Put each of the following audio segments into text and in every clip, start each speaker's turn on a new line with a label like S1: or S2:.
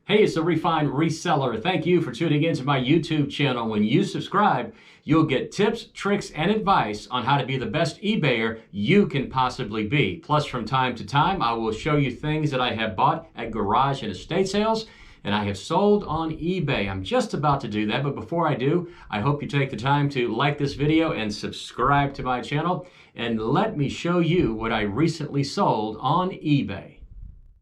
S1: Hey, it's the Refined Reseller. Thank you for tuning into my YouTube channel. When you subscribe, you'll get tips, tricks, and advice on how to be the best eBayer you can possibly be. Plus, from time to time, I will show you things that I have bought at garage and estate sales and I have sold on eBay. I'm just about to do that, but before I do, I hope you take the time to like this video and subscribe to my channel, and let me show you what I recently sold on eBay.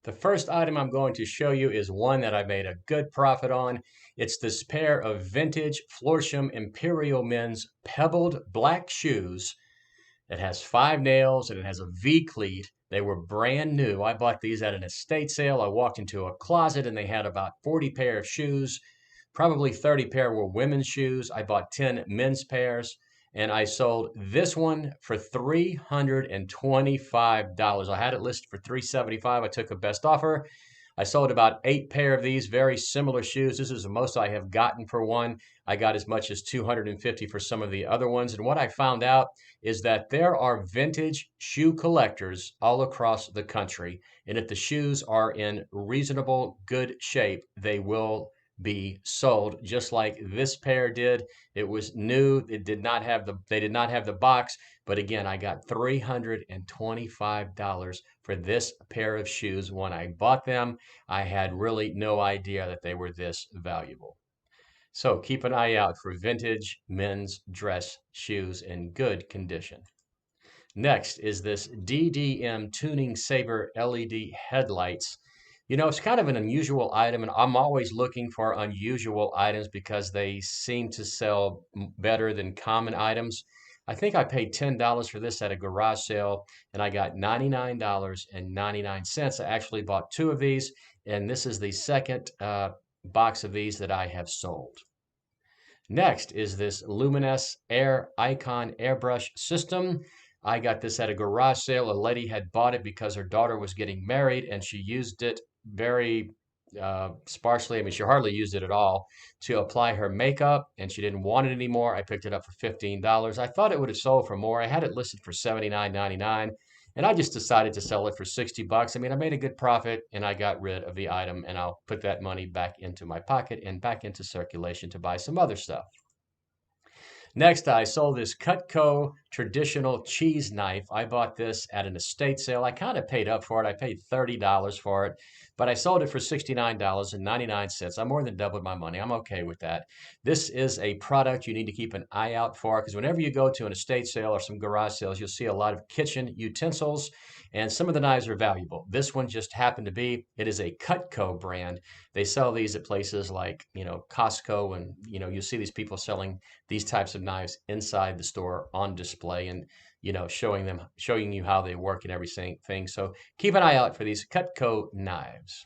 S1: The first item I'm going to show you is one that I made a good profit on. It's this pair of vintage Florsham Imperial men's pebbled black shoes. It has 5 nails and it has a V cleat. They were brand new. I bought these at an estate sale. I walked into a closet and they had about 40 pair of shoes. Probably 30 pair were women's shoes. I bought 10 men's pairs and I sold this one for $325. I had it listed for $375. I took a best offer. I sold about 8 pair of these very similar shoes. This is the most I have gotten for one. I got as much as $250 for some of the other ones. And what I found out is that there are vintage shoe collectors all across the country. And if the shoes are in reasonable good shape, they will be sold, just like this pair did. It was new. It did not have they did not have the box, but again, I got $325 for this pair of shoes. When I bought them, I had really no idea that they were this valuable. So keep an eye out for vintage men's dress shoes in good condition. Next is this DDM Tuning Saber LED headlights. You know, it's kind of an unusual item, and I'm always looking for unusual items because they seem to sell better than common items. I think I paid $10 for this at a garage sale, and I got $99.99. I actually bought 2 of these, and this is the second box of these that I have sold. Next is this Luminous Air Icon Airbrush system. I got this at a garage sale. A lady had bought it because her daughter was getting married and she used it very sparsely. I mean, she hardly used it at all to apply her makeup and she didn't want it anymore. I picked it up for $15. I thought it would have sold for more. I had it listed for $79.99 and I just decided to sell it for $60. I mean, I made a good profit and I got rid of the item, and I'll put that money back into my pocket and back into circulation to buy some other stuff. Next, I sold this Cutco traditional cheese knife. I bought this at an estate sale. I kind of paid up for it. I paid $30 for it, but I sold it for $69.99. I more than doubled my money. I'm okay with that. This is a product you need to keep an eye out for, because whenever you go to an estate sale or some garage sales, you'll see a lot of kitchen utensils, and some of the knives are valuable. This one just happened to be. It is a Cutco brand. They sell these at places like, Costco, and, you see these people selling these types of knives inside the store on display, and showing you how they work and everything. So keep an eye out for these Cutco knives.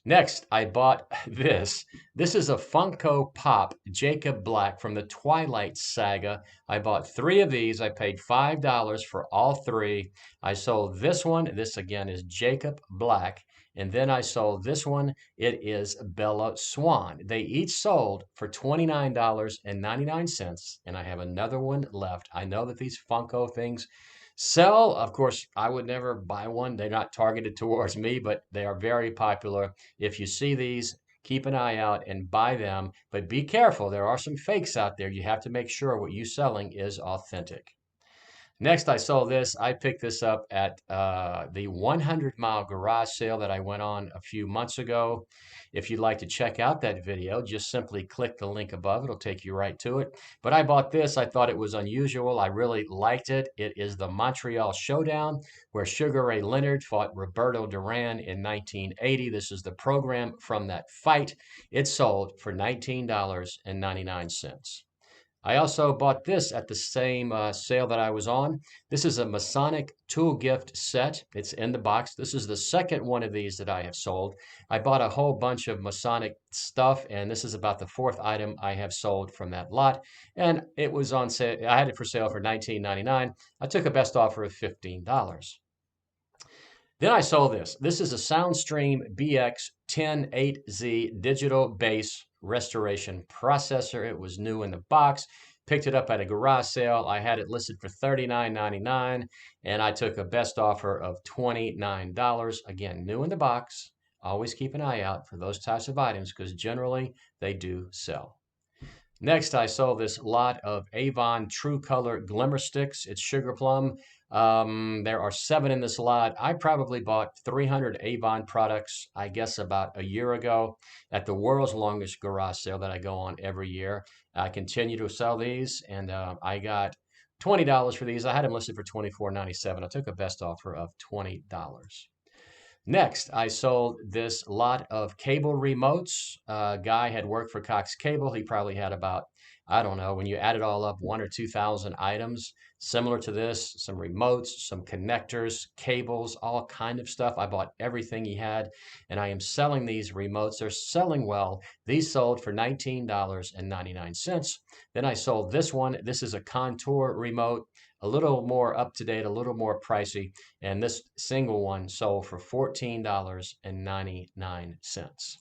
S1: Next, I bought this. This is a Funko Pop Jacob Black from the Twilight Saga. I bought 3 of these. I paid $5 for all 3. I sold this one. This again is Jacob Black. And then I sold this one. It is Bella Swan. They each sold for $29.99, and I have another one left. I know that these Funko things sell. Of course, I would never buy one. They're not targeted towards me, but they are very popular. If you see these, keep an eye out and buy them. But be careful. There are some fakes out there. You have to make sure what you're selling is authentic. Next, I saw this. I picked this up at the 100-mile garage sale that I went on a few months ago. If you'd like to check out that video, just simply click the link above. It'll take you right to it. But I bought this. I thought it was unusual. I really liked it. It is the Montreal Showdown, where Sugar Ray Leonard fought Roberto Duran in 1980. This is the program from that fight. It sold for $19.99. I also bought this at the same sale that I was on. This is a Masonic tool gift set. It's in the box. This is the second one of these that I have sold. I bought a whole bunch of Masonic stuff, and this is about the 4th item I have sold from that lot. And it was on sale. I had it for sale for $19.99. I took a best offer of $15. Then I sold this. This is a Soundstream BX108Z digital bass restoration processor. It was new in the box. Picked it up at a garage sale. I had it listed for $39.99, and I took a best offer of $29. Again, new in the box, always keep an eye out for those types of items because generally they do sell. Next, I sold this lot of Avon True Color Glimmer Sticks. It's sugar plum. There are 7 in this lot. I probably bought 300 Avon products, I guess about a year ago at the world's longest garage sale that I go on every year. I continue to sell these, and I got $20 for these. I had them listed for $24.97. I took a best offer of $20. Next, I sold this lot of cable remotes. A guy had worked for Cox Cable. He probably had about, I don't know, when you add it all up, 1,000 or 2,000 items similar to this, some remotes, some connectors, cables, all kind of stuff. I bought everything he had, and I am selling these remotes. They're selling well. These sold for $19.99. Then I sold this one. This is a contour remote, a little more up to date, a little more pricey. And this single one sold for $14.99.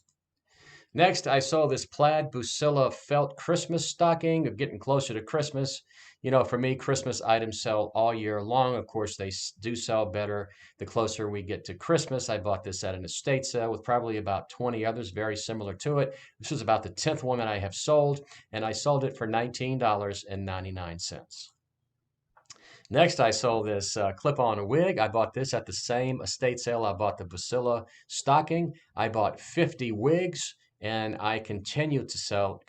S1: Next, I saw this plaid Busilla felt Christmas stocking. Of getting closer to Christmas. You know, for me, Christmas items sell all year long. Of course, they do sell better the closer we get to Christmas. I bought this at an estate sale with probably about 20 others very similar to it. This is about the 10th one that I have sold, and I sold it for $19.99. Next, I sold this clip-on wig. I bought this at the same estate sale. I bought the Busilla stocking. I bought 50 wigs, and I continue to sell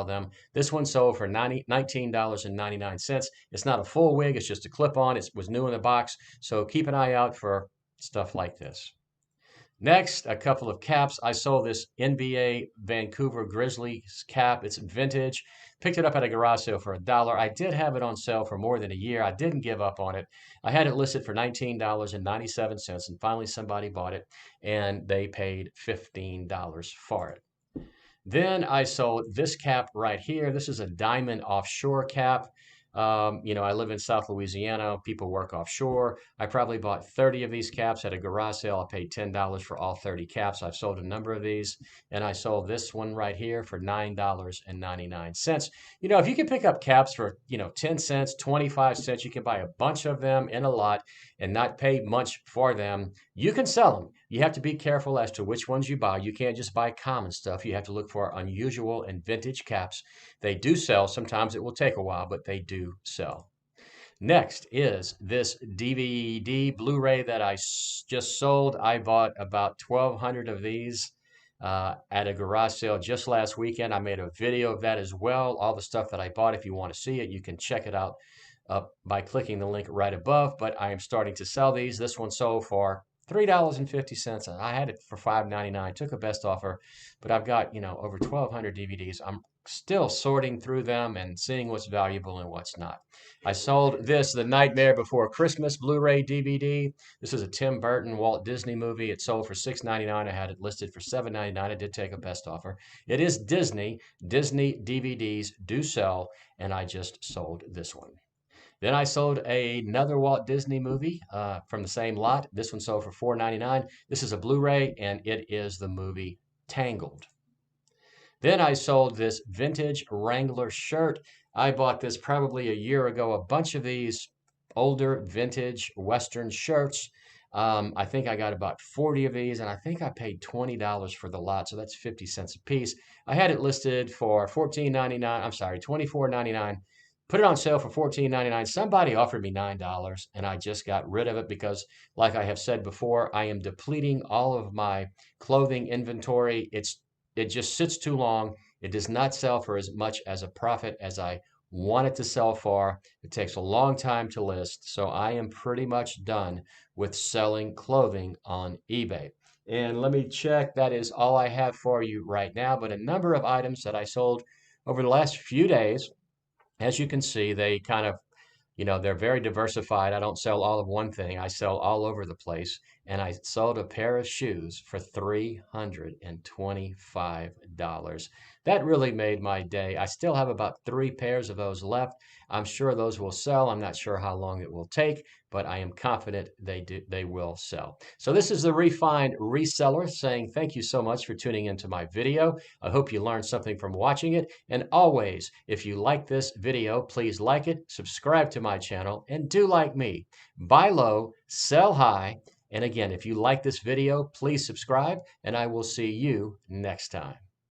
S1: them. This one sold for $19.99. It's not a full wig. It's just a clip-on. It was new in the box, so keep an eye out for stuff like this. Next, a couple of caps. I sold this NBA Vancouver Grizzlies cap. It's vintage. Picked it up at a garage sale for $1. I did have it on sale for more than a year. I didn't give up on it. I had it listed for $19.97, and finally somebody bought it, and they paid $15 for it. Then I sold this cap right here. This is a diamond offshore cap. You know, I live in South Louisiana. People work offshore. I probably bought 30 of these caps at a garage sale. I paid $10 for all 30 caps. I've sold a number of these, and I sold this one right here for $9.99. You know, if you can pick up caps for, 10 cents, 25 cents, you can buy a bunch of them in a lot and not pay much for them. You can sell them. You have to be careful as to which ones you buy. You can't just buy common stuff. You have to look for unusual and vintage caps. They do sell. Sometimes it will take a while, but they do sell. Next is this DVD Blu-ray that I just sold. I bought about 1,200 of these at a garage sale just last weekend. I made a video of that as well. All the stuff that I bought, if you want to see it, you can check it out by clicking the link right above. But I am starting to sell these. This one sold for $3.50. I had it for $5.99. Took a best offer, but I've got, over 1,200 DVDs. I'm still sorting through them and seeing what's valuable and what's not. I sold this, The Nightmare Before Christmas Blu-ray DVD. This is a Tim Burton Walt Disney movie. It sold for $6.99. I had it listed for $7.99. I did take a best offer. It is Disney. Disney DVDs do sell, and I just sold this one. Then I sold another Walt Disney movie from the same lot. This one sold for $4.99. This is a Blu-ray, and it is the movie Tangled. Then I sold this vintage Wrangler shirt. I bought this probably a year ago, a bunch of these older vintage Western shirts. I think I got about 40 of these, and I think I paid $20 for the lot, so that's 50 cents a piece. I had it listed for $24.99. Put it on sale for $14.99. Somebody offered me $9, and I just got rid of it because, like I have said before, I am depleting all of my clothing inventory. It just sits too long. It does not sell for as much as a profit as I want it to sell for. It takes a long time to list, so I am pretty much done with selling clothing on eBay. And let me check. That is all I have for you right now, but a number of items that I sold over the last few days. As you can see, they kind of, they're very diversified. I don't sell all of one thing. I sell all over the place. And I sold a pair of shoes for $325. That really made my day. I still have about 3 pairs of those left. I'm sure those will sell. I'm not sure how long it will take, but I am confident they will sell. So this is the Refined Reseller saying thank you so much for tuning into my video. I hope you learned something from watching it. And always, if you like this video, please like it, subscribe to my channel, and do like me. Buy low, sell high, And again, if you like this video, please subscribe, and I will see you next time.